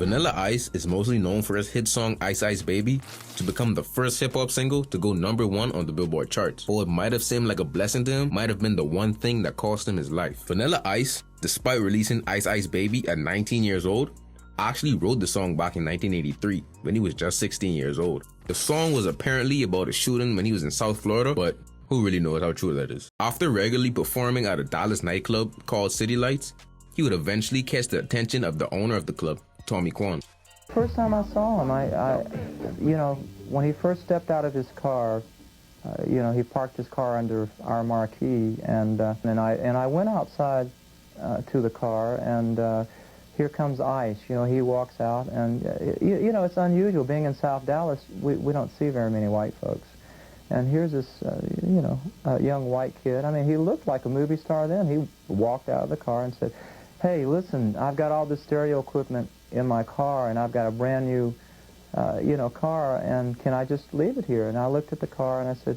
Vanilla Ice is mostly known for his hit song Ice Ice Baby to become the first hip-hop single to go #1 on the Billboard charts. Though it might have seemed like a blessing to him, might have been the one thing that cost him his life. Vanilla Ice, despite releasing Ice Ice Baby at 19 years old, actually wrote the song back in 1983 when he was just 16 years old. The song was apparently about a shooting when he was in South Florida, but who really knows how true that is? After regularly performing at a Dallas nightclub called City Lights, he would eventually catch the attention of the owner of the club, Tommy Quan. First time I saw him, you know, when he first stepped out of his car, you know, he parked his car under our marquee, and I went outside to the car, and here comes Ice. You know, he walks out, and you know, it's unusual being in South Dallas. We don't see very many white folks, and here's this, you know, young white kid. I mean, he looked like a movie star then. He walked out of the car and said, "Hey, listen, I've got all this stereo equipment in my car, and I've got a brand new, you know, car, and can I just leave it here?" And I looked at the car and I said,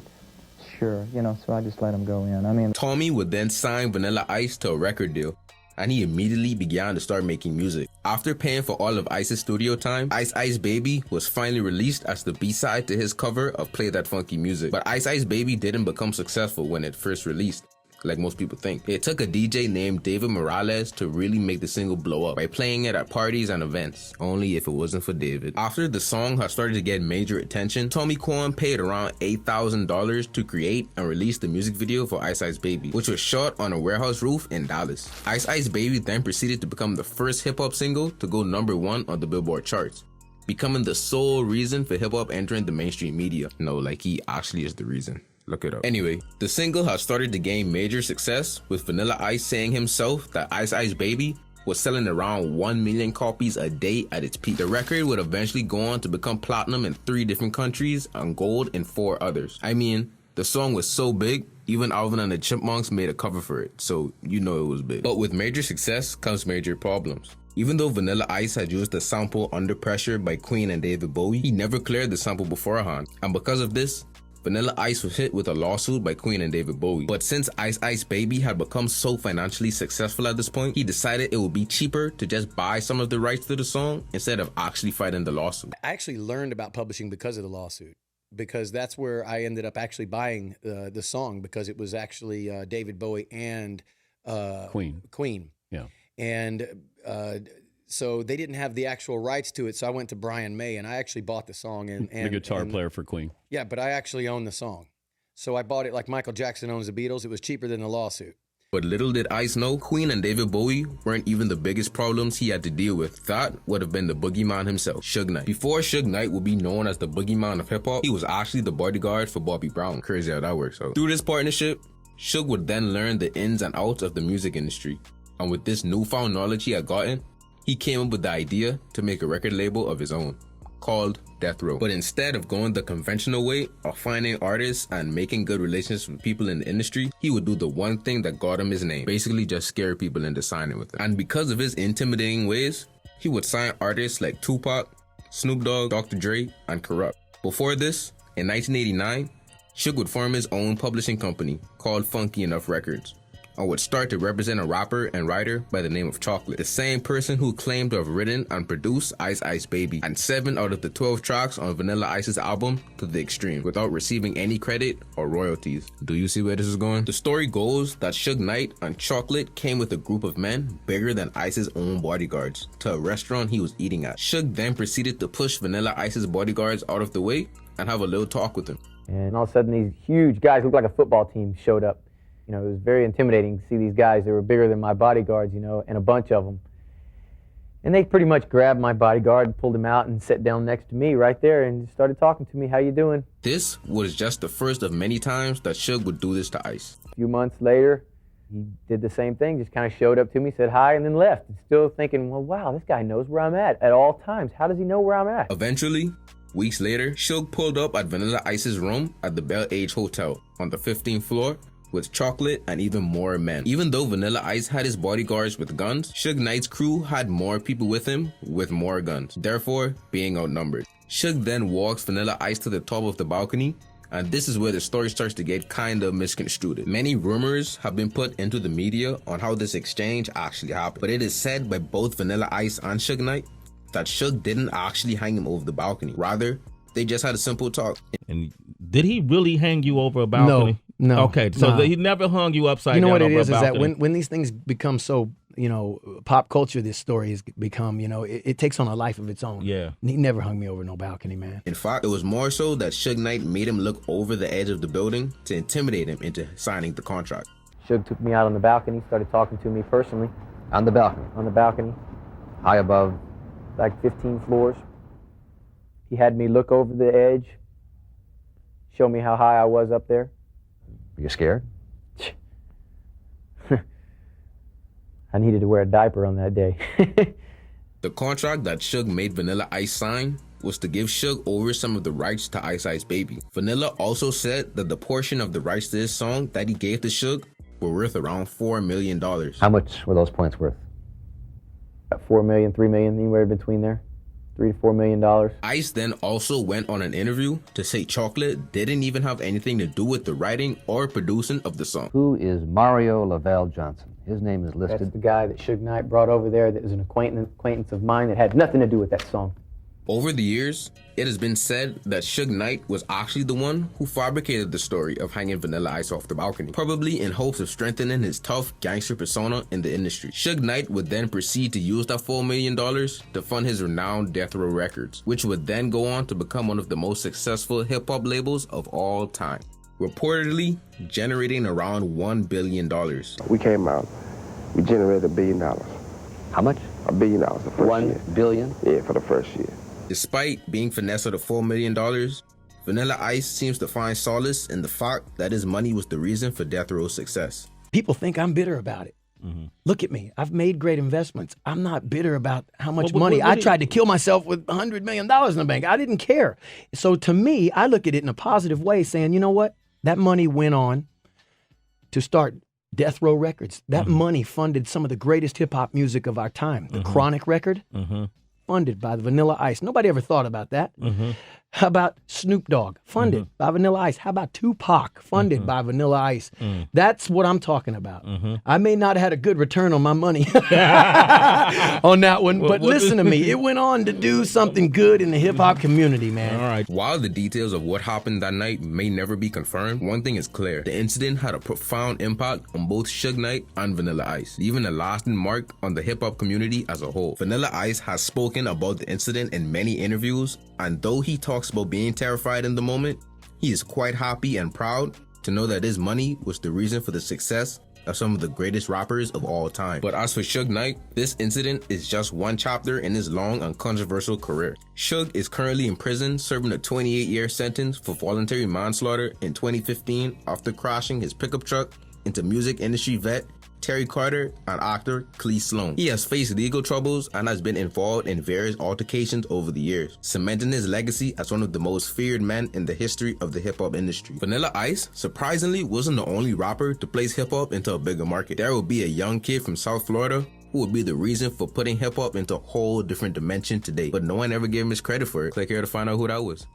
"Sure," you know, so I just let him go in. I mean, Tommy would then sign Vanilla Ice to a record deal, and he immediately began to start making music. After paying for all of Ice's studio time, Ice Ice Baby was finally released as the B-side to his cover of Play That Funky Music. But Ice Ice Baby didn't become successful when it first released, like most people think. It took a DJ named David Morales to really make the single blow up by playing it at parties and events, only if it wasn't for David. After the song had started to get major attention, Tommy Quan paid around $8,000 to create and release the music video for Ice Ice Baby, which was shot on a warehouse roof in Dallas. Ice Ice Baby then proceeded to become the first hip-hop single to go #1 on the Billboard charts, becoming the sole reason for hip-hop entering the mainstream media. No, like he actually is the reason. Look it up. Anyway, the single has started to gain major success, with Vanilla Ice saying himself that Ice Ice Baby was selling around 1 million copies a day at its peak. The record would eventually go on to become platinum in 3 different countries and gold in 4 others. I mean, the song was so big, even Alvin and the Chipmunks made a cover for it, so you know it was big. But with major success comes major problems. Even though Vanilla Ice had used the sample Under Pressure by Queen and David Bowie, he never cleared the sample beforehand, and because of this, Vanilla Ice was hit with a lawsuit by Queen and David Bowie. But since Ice Ice Baby had become so financially successful at this point, he decided it would be cheaper to just buy some of the rights to the song instead of actually fighting the lawsuit. I actually learned about publishing because of the lawsuit, because that's where I ended up actually buying the song, because it was actually David Bowie and Queen. Yeah. And so they didn't have the actual rights to it, so I went to Brian May, and I actually bought the song. And the guitar player for Queen. Yeah, but I actually own the song. So I bought it like Michael Jackson owns the Beatles. It was cheaper than the lawsuit. But little did Ice know, Queen and David Bowie weren't even the biggest problems he had to deal with. That would have been the boogeyman himself, Suge Knight. Before Suge Knight would be known as the boogeyman of hip-hop, he was actually the bodyguard for Bobby Brown. Crazy how that works out. Through this partnership, Suge would then learn the ins and outs of the music industry. And with this newfound knowledge he had gotten, he came up with the idea to make a record label of his own, called Death Row. But instead of going the conventional way of finding artists and making good relationships with people in the industry, he would do the one thing that got him his name, basically just scare people into signing with him. And because of his intimidating ways, he would sign artists like Tupac, Snoop Dogg, Dr. Dre, and Corrupt. Before this, in 1989, Suge would form his own publishing company called Funky Enough Records, and would start to represent a rapper and writer by the name of Chocolate, the same person who claimed to have written and produced Ice Ice Baby and 7 out of the 12 tracks on Vanilla Ice's album To The Extreme, without receiving any credit or royalties. Do you see where this is going? The story goes that Suge Knight and Chocolate came with a group of men bigger than Ice's own bodyguards to a restaurant he was eating at. Suge then proceeded to push Vanilla Ice's bodyguards out of the way and have a little talk with him. and all of a sudden these huge guys, looked like a football team, showed up. You know, it was very intimidating to see these guys. They were bigger than my bodyguards, you know, and a bunch of them. And they pretty much grabbed my bodyguard and pulled him out and sat down next to me right there and started talking to me. How you doing? This was just the first of many times that Suge would do this to Ice. A few months later, he did the same thing, just kind of showed up to me, said hi, and then left. And still thinking, well, wow, this guy knows where I'm at all times. How does he know where I'm at? Eventually, weeks later, Suge pulled up at Vanilla Ice's room at the Bel Age Hotel on the 15th floor with Chocolate and even more men. Even though Vanilla Ice had his bodyguards with guns, Suge Knight's crew had more people with him with more guns, therefore being outnumbered. Suge then walks Vanilla Ice to the top of the balcony, and this is where the story starts to get kind of misconstrued. Many rumors have been put into the media on how this exchange actually happened, but it is said by both Vanilla Ice and Suge Knight that Suge didn't actually hang him over the balcony. Rather, they just had a simple talk. And did he really hang you over a balcony? No. Okay, so he never hung you upside down. You know what it over is a that balcony? when these things become so, pop culture, this story has become, it takes on a life of its own. Yeah. He never hung me over no balcony, man. In fact, it was more so that Suge Knight made him look over the edge of the building to intimidate him into signing the contract. Suge took me out on the balcony, started talking to me personally. On the balcony, On the balcony, high above. like 15 floors. He had me look over the edge, show me how high I was up there. Were you scared? I needed to wear a diaper on that day. The contract that Suge made Vanilla Ice sign was to give Suge over some of the rights to Ice Ice Baby. Vanilla also said that the portion of the rights to this song that he gave to Suge were worth around $4 million. How much were those points worth? $4 million, $3 million, anywhere between there. $3 to $4 million. Ice then also went on an interview to say Chocolate didn't even have anything to do with the writing or producing of the song. Who is Mario Lavelle Johnson? His name is listed. That's the guy that Suge Knight brought over there that was an acquaintance of mine that had nothing to do with that song. Over the years, it has been said that Suge Knight was actually the one who fabricated the story of hanging Vanilla Ice off the balcony, probably in hopes of strengthening his tough gangster persona in the industry. Suge Knight would then proceed to use that $4 million to fund his renowned Death Row Records, which would then go on to become one of the most successful hip-hop labels of all time, reportedly generating around $1 billion. We came out, we generated $1 billion. How much? $1 billion the first year. $1 billion? Yeah, for the first year. Despite being finessed out of $4 million, Vanilla Ice seems to find solace in the fact that his money was the reason for Death Row's success. People think I'm bitter about it. Look at me. I've made great investments. I'm not bitter about how much money. I tried to kill myself with $100 million in the bank. I didn't care. So to me, I look at it in a positive way, saying, you know what? That money went on to start Death Row Records. That money funded some of the greatest hip-hop music of our time. The Chronic record, funded by the Vanilla Ice. Nobody ever thought about that. How about Snoop Dogg? Funded by Vanilla Ice. How about Tupac? Funded by Vanilla Ice. That's what I'm talking about. I may not have had a good return on my money on that one, but listen to me. It went on to do something good in the hip-hop community, man. All right. While the details of what happened that night may never be confirmed, one thing is clear. The incident had a profound impact on both Suge Knight and Vanilla Ice, leaving a lasting mark on the hip-hop community as a whole. Vanilla Ice has spoken about the incident in many interviews, and though he talks about being terrified in the moment, he is quite happy and proud to know that his money was the reason for the success of some of the greatest rappers of all time. But as for Suge Knight, this incident is just one chapter in his long and controversial career. Suge is currently in prison serving a 28-year sentence for voluntary manslaughter in 2015 after crashing his pickup truck into music industry vet Terry Carter and actor Clee Sloan. He has faced legal troubles and has been involved in various altercations over the years, cementing his legacy as one of the most feared men in the history of the hip-hop industry. Vanilla Ice, surprisingly, wasn't the only rapper to place hip-hop into a bigger market. There will be a young kid from South Florida who would be the reason for putting hip-hop into a whole different dimension today, but no one ever gave him his credit for it. Click here to find out who that was.